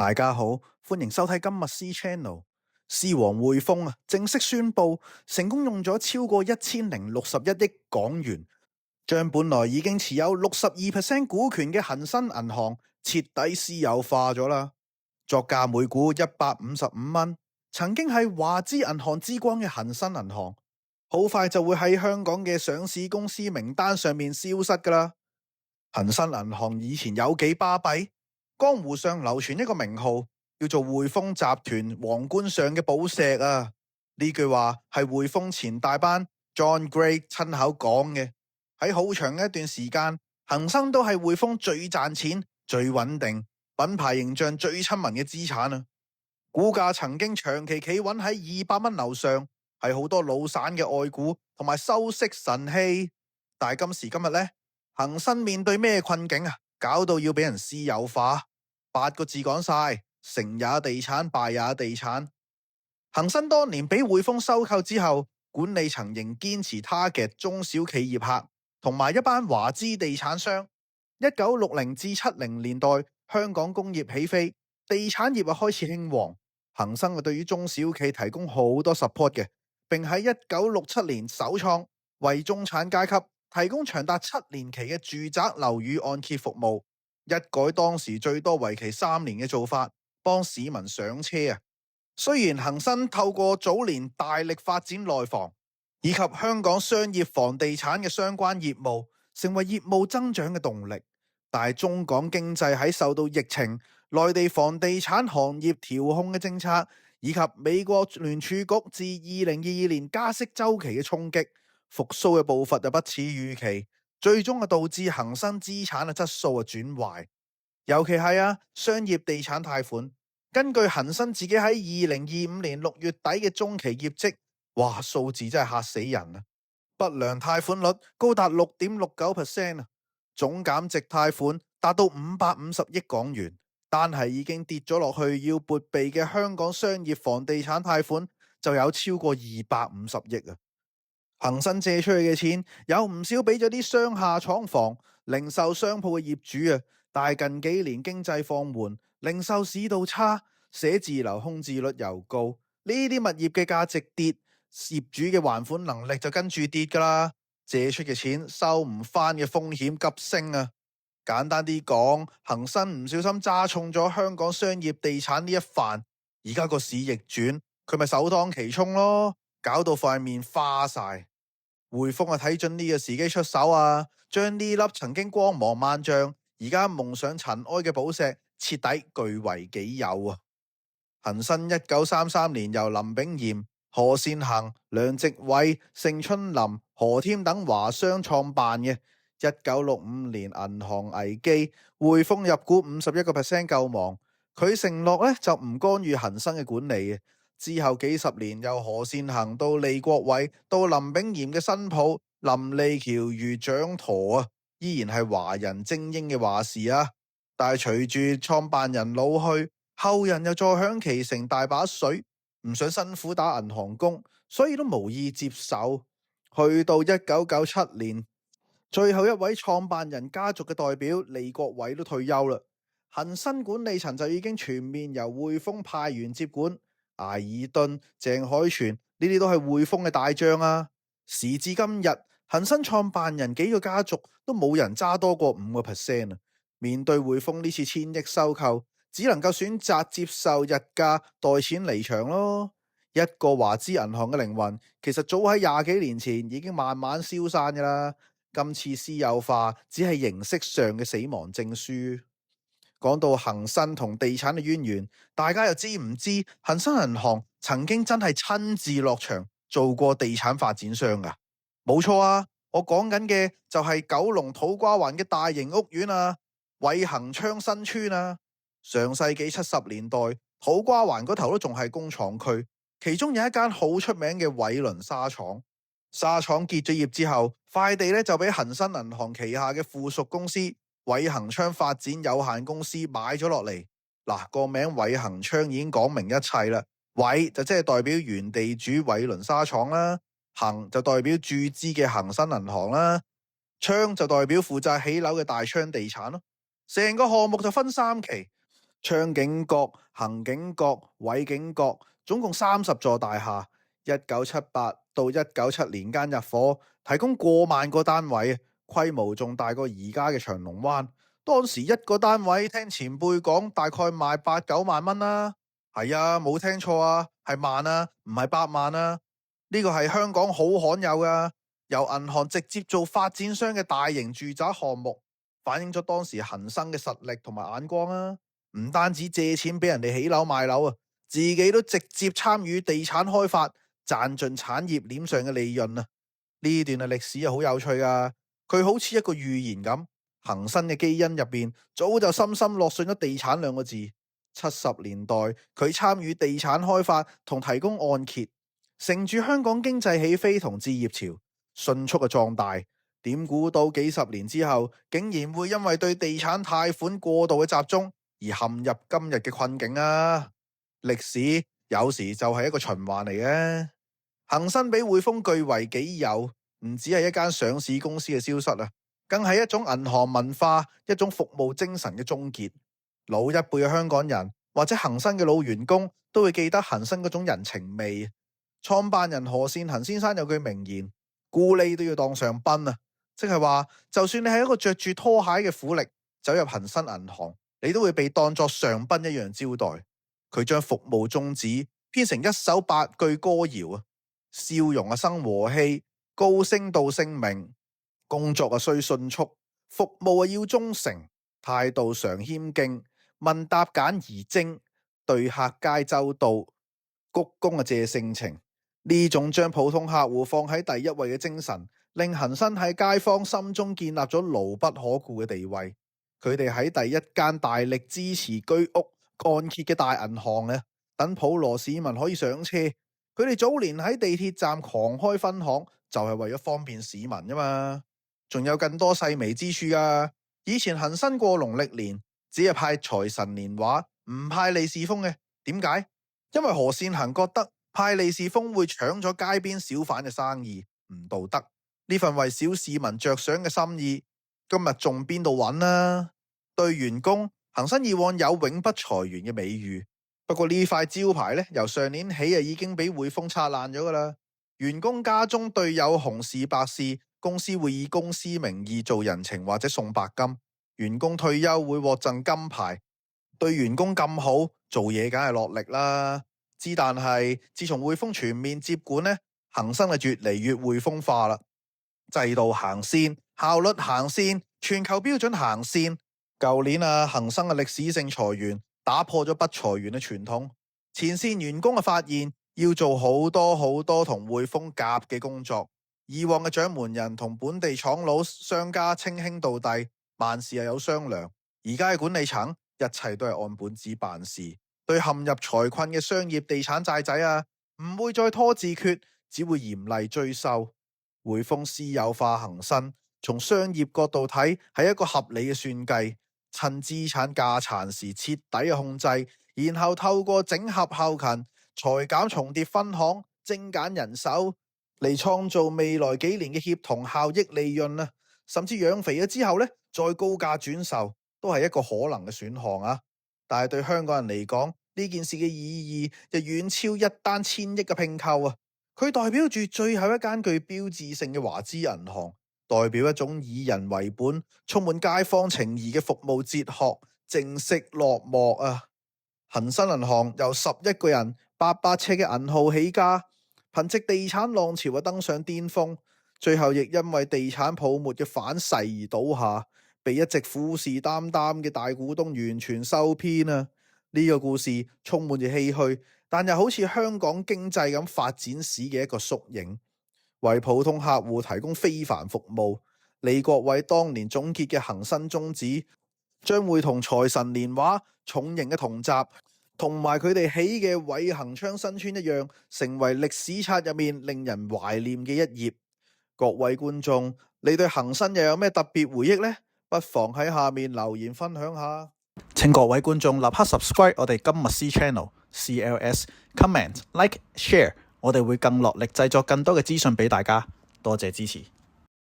大家好，歡迎收睇今日 C Channel。獅王匯豐正式宣布成功用咗超過1061億港元，將本來已經持有62%股權嘅恒生銀行徹底私有化咗啦。作價每股155蚊，曾經係華資銀行之光嘅恒生銀行，好快就會喺香港嘅上市公司名單上面消失噶啦。恒生銀行以前有幾巴閉？江湖上流傳一個名號，叫做匯豐集團皇冠上嘅寶石啊！呢句話係匯豐前大班 John Gray 親口講嘅。喺好長一段時間，恒生都係匯豐最賺錢、最穩定、品牌形象最親民嘅資產啊！股價曾經長期企穩喺200蚊樓上，係好多老散嘅愛股同埋收息神器。但係今時今日呢，恒生面對咩困境啊？搞到要俾人私有化。8個字講晒，成也地產，敗也地產。恒生當年俾匯豐收購之後，管理層仍堅持 target 中小企業客同埋一班華資地產商。1960至70年代，香港工業起飛，地產業開始興旺。恒生對於中小企提供好多 support 嘅，並喺1967年首創為中產階級提供長達7年期嘅住宅樓宇按揭服務。一改當時最多為期3年嘅做法，幫市民上車啊！雖然恒生透過早年大力發展內房以及香港商業房地產嘅相關業務，成為業務增長嘅動力，但係中港經濟喺受到疫情、內地房地產行業調控嘅政策以及美國聯儲局自2022年加息周期嘅衝擊，復甦嘅步伐就不似預期。最終導致恒生資產嘅質素轉壞，尤其係商業地產貸款。根據恒生自己喺2025年6月底嘅中期業績，哇，數字真係嚇死人啊！不良貸款率高達6.69%，總減值貸款達到550億港元，單係已經跌咗落去要撥備嘅香港商業房地產貸款就有超過250億啊！恒生借出去嘅錢有唔少俾咗啲商廈廠房、零售商鋪嘅業主啊，但係近幾年經濟放緩，零售市道差，寫字樓空置率又高，呢啲物業嘅價值跌，業主嘅還款能力就跟住跌噶啦，借出嘅錢收唔翻嘅風險急升啊！簡單啲講，恒生唔小心揸重咗香港商業地產呢一瓣，而家個市逆轉，佢咪首當其衝咯，搞到塊面花晒。匯豐睇準呢個時機出手啊，將呢粒曾經光芒萬丈，而家蒙上塵埃嘅寶石徹底據為己有啊！恒生1933年由林炳炎、何善衡、梁植偉、盛春林、何添等華商創辦嘅。1965年銀行危機，匯豐入股51%救亡。佢承諾就唔干預恒生嘅管理嘅。之後幾十年，由何善衡到利國偉到林炳炎嘅新抱林利橋余掌舵啊，依然係華人精英嘅話事啊。但係隨住創辦人老去，後人又坐享其成大把水，唔想辛苦打銀行工，所以都無意接手。去到1997年，最後一位創辦人家族嘅代表利國偉都退休啦，恒生管理層就已經全面由匯豐派員接管。艾爾頓、鄭海泉呢啲都係匯豐嘅大將啊！時至今日，恒生創辦人幾個家族都冇人揸多過5%啊！面對匯豐呢次1000億收購，只能夠選擇接受日價代錢離場咯。一個華資銀行嘅靈魂，其實早喺20幾年前已經慢慢消散噶啦。今次私有化只係形式上嘅死亡證書。講到恒生同地產嘅淵源，大家又知唔知恒生銀行曾經真係親自落場做過地產發展商噶？冇錯啊，我講緊嘅就係九龍土瓜灣嘅大型屋苑啊，偉恒昌新村啊。上世紀70年代，土瓜灣嗰頭都仲係工廠區，其中有一間好出名嘅偉倫紗廠。紗廠結咗業之後，塊地就俾恒生銀行旗下嘅附屬公司偉恒昌發展有限公司買咗落嚟。嗱，個名偉恒昌已經講明一切啦。偉就即係代表原地主偉倫紗廠啦，恒就代表注資嘅恒生銀行啦，昌就代表負責起樓嘅大昌地產咯。成個項目就分3期，昌景閣、恆景閣、偉景閣，總共30座大廈。1978到197年間入伙，提供過萬個單位，規模仲大過而家嘅長龍灣。當時一個單位聽前輩講，大概賣8-9萬蚊啦。係啊，冇聽錯啊，係萬啊，唔係8萬啊。呢個係香港好罕有噶，由銀行直接做發展商嘅大型住宅項目，反映咗當時恒生嘅實力同埋眼光啊！唔單止借錢俾人哋起樓賣樓啊，自己都直接參與地產開發，賺盡產業鏈上嘅利潤啊！呢段嘅歷史係好有趣噶，佢好似一個預言咁，恒生嘅基因入邊早就深深落上咗地產兩個字。70年代佢參與地產開發同提供按揭，乘住香港經濟起飛同置業潮，迅速嘅壯大。點估到幾十年之後，竟然會因為對地產貸款過度嘅集中而陷入今日嘅困境啊！歷史有時就係一個循環嚟嘅。恒生比匯豐據為己有，唔只係一間上市公司嘅消失啊，更係一種銀行文化、一種服務精神嘅終結。老一輩嘅香港人或者恒生嘅老員工都會記得恒生嗰種人情味。創辦人何善衡先生有句名言：咕喱都要當上賓啊！即係話，就算你係一個着住拖鞋嘅苦力走入恒生銀行，你都會被當作上賓一樣招待。佢將服務宗旨編成一首8句歌謠啊，笑容生和氣，高聲道姓名，工作需迅速，服務要忠誠，態度常謙敬，問答簡而精，對客皆周到，鞠躬謝性情。呢種將普通客戶放喺第一位嘅精神，令恒生喺街坊心中建立咗牢不可顧嘅地位。佢哋喺第一間大力支持居屋按揭嘅大銀行咧，等普羅市民可以上車。佢哋早年喺地鐵站狂開分行，就係為咗方便市民啫嘛。仲有更多細微之處噶。以前恒生過農曆年只係派財神年畫，唔派利是封嘅。點解？因為何善衡覺得派利是封會搶咗街邊小販嘅生意，唔道德。呢份為小市民着想嘅心意，今日仲邊度揾啊？對員工，恒生以往有永不裁員嘅美譽，不過呢塊招牌咧，由上年起已經俾匯豐拆爛咗噶啦。員工家中對有紅事白事，公司會以公司名義做人情或者送白金。員工退休會獲贈金牌。對員工咁好，做嘢梗係落力啦。但係自從匯豐全面接管呢，恒生係越嚟越匯豐化啦。制度行先，效率行先，全球標準行先。舊年恒生嘅歷史性裁員打破咗不裁員嘅傳統。前線員工發現要做好多同匯豐夾嘅工作。以往嘅掌門人同本地廠佬商家稱兄道弟，萬事有商量。而家嘅管理層一切都係按本子辦事。對陷入財困嘅商業地產債仔唔會再拖字訣，只會嚴厲追收。匯豐私有化恒生，從商業角度睇係一個合理嘅算計，趁資產價殘時徹底嘅控制，然後透過整合後勤、裁減重疊分行、精簡人手嚟創造未來幾年嘅協同效益利潤啊，甚至養肥咗之後再高價轉售，都係一個可能嘅選項啊。但係對香港人嚟講，呢件事嘅意義就遠超一單1000億嘅併購啊！佢代表住最後一間具標誌性嘅華資銀行，代表一種以人為本、充滿街坊情誼嘅服務哲學，正式落幕啊！恒生銀行由11個人800尺嘅銀號起家，憑借地產浪潮登上巔峰，最後亦因為地產泡沫嘅反噬而倒下，被一直虎視眈眈嘅大股東完全收編啊！呢個故事充滿住唏噓，但又好似香港經濟咁發展史嘅一個縮影，為普通客戶提供非凡服務。李國偉當年總結嘅恒生宗旨，將會同財神年畫、重型嘅銅閘，同埋佢哋起嘅偉恒昌新村一樣，成為歷史冊入面令人懷念嘅一頁。各位觀眾，你對恒生又有咩特別回憶呢？不妨喺下面留言分享下。請各位觀眾立刻 subscribe 我哋今日 C Channel CLS comment like share， 我哋會更落力製作更多嘅資訊俾大家。多謝支持。